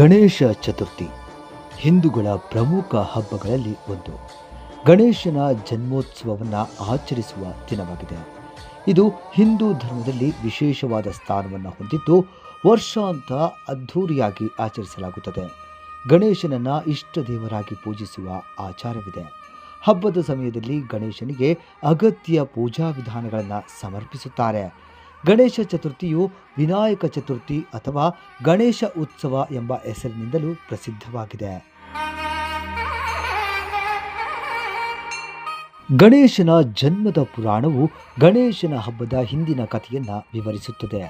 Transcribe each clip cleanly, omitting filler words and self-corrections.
ಗಣೇಶ ಚತುರ್ಥಿ ಹಿಂದೂಗಳ ಪ್ರಮುಖ ಹಬ್ಬಗಳಲ್ಲಿ ಒಂದು. ಗಣೇಶನ ಜನ್ಮೋತ್ಸವವನ್ನು ಆಚರಿಸುವ ದಿನವಾಗಿದೆ. ಇದು ಹಿಂದೂ ಧರ್ಮದಲ್ಲಿ ವಿಶೇಷವಾದ ಸ್ಥಾನವನ್ನು ಹೊಂದಿದ್ದು ವರ್ಷಾಂತ ಅದ್ಧೂರಿಯಾಗಿ ಆಚರಿಸಲಾಗುತ್ತದೆ. ಗಣೇಶನನ್ನು ಇಷ್ಟ ದೇವರಾಗಿ ಪೂಜಿಸುವ ಆಚಾರವಿದೆ. ಹಬ್ಬದ ಸಮಯದಲ್ಲಿ ಗಣೇಶನಿಗೆ ಅಗತ್ಯ ಪೂಜಾ ವಿಧಾನಗಳನ್ನು ಸಮರ್ಪಿಸುತ್ತಾರೆ. ಗಣೇಶ ಚತುರ್ಥಿಯು ವಿನಾಯಕ ಚತುರ್ಥಿ ಅಥವಾ ಗಣೇಶ ಉತ್ಸವ ಎಂಬ ಹೆಸರಿನಿಂದಲೂ ಪ್ರಸಿದ್ಧವಾಗಿದೆ. ಗಣೇಶನ ಜನ್ಮದ ಪುರಾಣವು ಗಣೇಶನ ಹಬ್ಬದ ಹಿಂದಿನ ಕಥೆಯನ್ನು ವಿವರಿಸುತ್ತದೆ.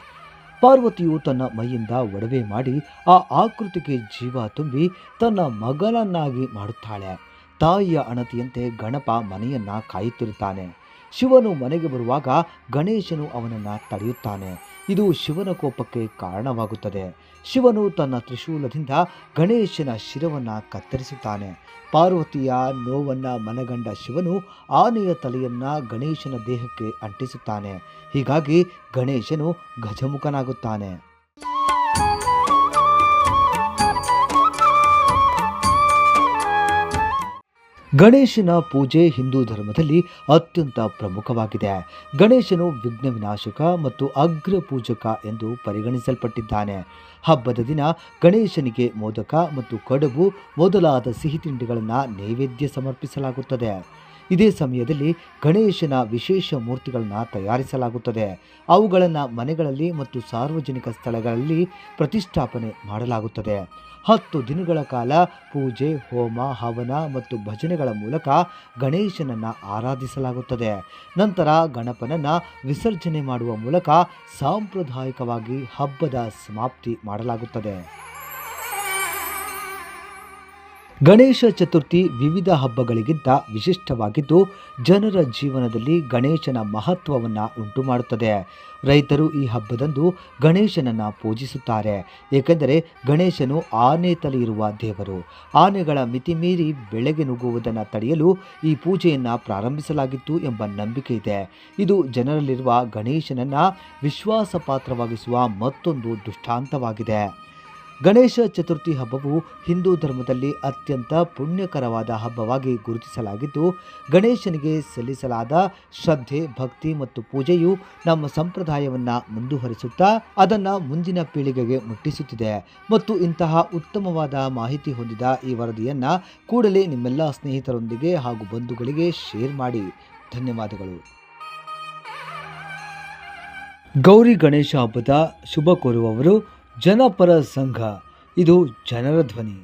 ಪಾರ್ವತಿಯು ತನ್ನ ಮೈಯಿಂದ ಒಡವೆ ಮಾಡಿ ಆ ಆಕೃತಿಗೆ ಜೀವ ತುಂಬಿ ತನ್ನ ಮಗನನ್ನಾಗಿ ಮಾಡುತ್ತಾಳೆ. ತಾಯಿಯ ಅಣತಿಯಂತೆ ಗಣಪ ಮನೆಯನ್ನ ಕಾಯುತ್ತಿರುತ್ತಾನೆ. ಶಿವನು ಮನೆಗೆ ಬರುವಾಗ ಗಣೇಶನು ಅವನನ್ನು ತಡೆಯುತ್ತಾನೆ. ಇದು ಶಿವನ ಕೋಪಕ್ಕೆ ಕಾರಣವಾಗುತ್ತದೆ. ಶಿವನು ತನ್ನ ತ್ರಿಶೂಲದಿಂದ ಗಣೇಶನ ಶಿರವನ್ನು ಕತ್ತರಿಸುತ್ತಾನೆ. ಪಾರ್ವತಿಯ ನೋವನ್ನು ಮನಗಂಡ ಶಿವನು ಆನೆಯ ತಲೆಯನ್ನು ಗಣೇಶನ ದೇಹಕ್ಕೆ ಅಂಟಿಸುತ್ತಾನೆ. ಹೀಗಾಗಿ ಗಣೇಶನು ಗಜಮುಖನಾಗುತ್ತಾನೆ. ಗಣೇಶನ ಪೂಜೆ ಹಿಂದೂ ಧರ್ಮದಲ್ಲಿ ಅತ್ಯಂತ ಪ್ರಮುಖವಾಗಿದೆ. ಗಣೇಶನು ವಿಘ್ನ ವಿನಾಶಕ ಮತ್ತು ಅಗ್ರ ಪೂಜಕ ಎಂದು ಪರಿಗಣಿಸಲ್ಪಟ್ಟಿದ್ದಾನೆ. ಹಬ್ಬದ ದಿನ ಗಣೇಶನಿಗೆ ಮೋದಕ ಮತ್ತು ಕಡುಬು ಮೊದಲಾದ ಸಿಹಿ ತಿಂಡಿಗಳನ್ನು ನೈವೇದ್ಯ ಸಮರ್ಪಿಸಲಾಗುತ್ತದೆ. ಇದೇ ಸಮಯದಲ್ಲಿ ಗಣೇಶನ ವಿಶೇಷ ಮೂರ್ತಿಗಳನ್ನು ತಯಾರಿಸಲಾಗುತ್ತದೆ. ಅವುಗಳನ್ನು ಮನೆಗಳಲ್ಲಿ ಮತ್ತು ಸಾರ್ವಜನಿಕ ಸ್ಥಳಗಳಲ್ಲಿ ಪ್ರತಿಷ್ಠಾಪನೆ ಮಾಡಲಾಗುತ್ತದೆ. 10 ದಿನಗಳ ಕಾಲ ಪೂಜೆ, ಹೋಮ, ಹವನ ಮತ್ತು ಭಜನೆಗಳ ಮೂಲಕ ಗಣೇಶನನ್ನು ಆರಾಧಿಸಲಾಗುತ್ತದೆ. ನಂತರ ಗಣಪನನ್ನು ವಿಸರ್ಜನೆ ಮಾಡುವ ಮೂಲಕ ಸಾಂಪ್ರದಾಯಿಕವಾಗಿ ಹಬ್ಬದ ಸಮಾಪ್ತಿ ಮಾಡಲಾಗುತ್ತದೆ. ಗಣೇಶ ಚತುರ್ಥಿ ವಿವಿಧ ಹಬ್ಬಗಳಿಗಿಂತ ವಿಶಿಷ್ಟವಾಗಿದ್ದು ಜನರ ಜೀವನದಲ್ಲಿ ಗಣೇಶನ ಮಹತ್ವವನ್ನು ಉಂಟುಮಾಡುತ್ತದೆ. ರೈತರು ಈ ಹಬ್ಬದಂದು ಗಣೇಶನನ್ನು ಪೂಜಿಸುತ್ತಾರೆ, ಏಕೆಂದರೆ ಗಣೇಶನು ಆನೆ ತಲೆ ಇರುವ ದೇವರು. ಆನೆಗಳ ಮಿತಿಮೀರಿ ಬೆಳೆಗೆ ನುಗ್ಗುವುದನ್ನು ತಡೆಯಲು ಈ ಪೂಜೆಯನ್ನು ಪ್ರಾರಂಭಿಸಲಾಗಿತ್ತು ಎಂಬ ನಂಬಿಕೆ ಇದೆ. ಇದು ಜನರಲ್ಲಿರುವ ಗಣೇಶನನ್ನು ವಿಶ್ವಾಸಪಾತ್ರವಾಗಿಸುವ ಮತ್ತೊಂದು ದೃಷ್ಟಾಂತವಾಗಿದೆ. ಗಣೇಶ ಚತುರ್ಥಿ ಹಬ್ಬವು ಹಿಂದೂ ಧರ್ಮದಲ್ಲಿ ಅತ್ಯಂತ ಪುಣ್ಯಕರವಾದ ಹಬ್ಬವಾಗಿ ಗುರುತಿಸಲಾಗಿದ್ದು, ಗಣೇಶನಿಗೆ ಸಲ್ಲಿಸಲಾದ ಶ್ರದ್ಧೆ, ಭಕ್ತಿ ಮತ್ತು ಪೂಜೆಯು ನಮ್ಮ ಸಂಪ್ರದಾಯವನ್ನು ಮುಂದುವರಿಸುತ್ತಾ ಅದನ್ನು ಮುಂದಿನ ಪೀಳಿಗೆಗೆ ಮುಟ್ಟಿಸುತ್ತಿದೆ. ಮತ್ತು ಇಂತಹ ಉತ್ತಮವಾದ ಮಾಹಿತಿ ಹೊಂದಿದ ಈ ವರದಿಯನ್ನು ಕೂಡಲೇ ನಿಮ್ಮೆಲ್ಲ ಸ್ನೇಹಿತರೊಂದಿಗೆ ಹಾಗೂ ಬಂಧುಗಳಿಗೆ ಶೇರ್ ಮಾಡಿ. ಧನ್ಯವಾದಗಳು. ಗೌರಿ ಗಣೇಶ ಹಬ್ಬದ ಶುಭ ಕೋರುವವರು ಜನಪರ ಸಂಘ. ಇದು ಜನರ ಧ್ವನಿ.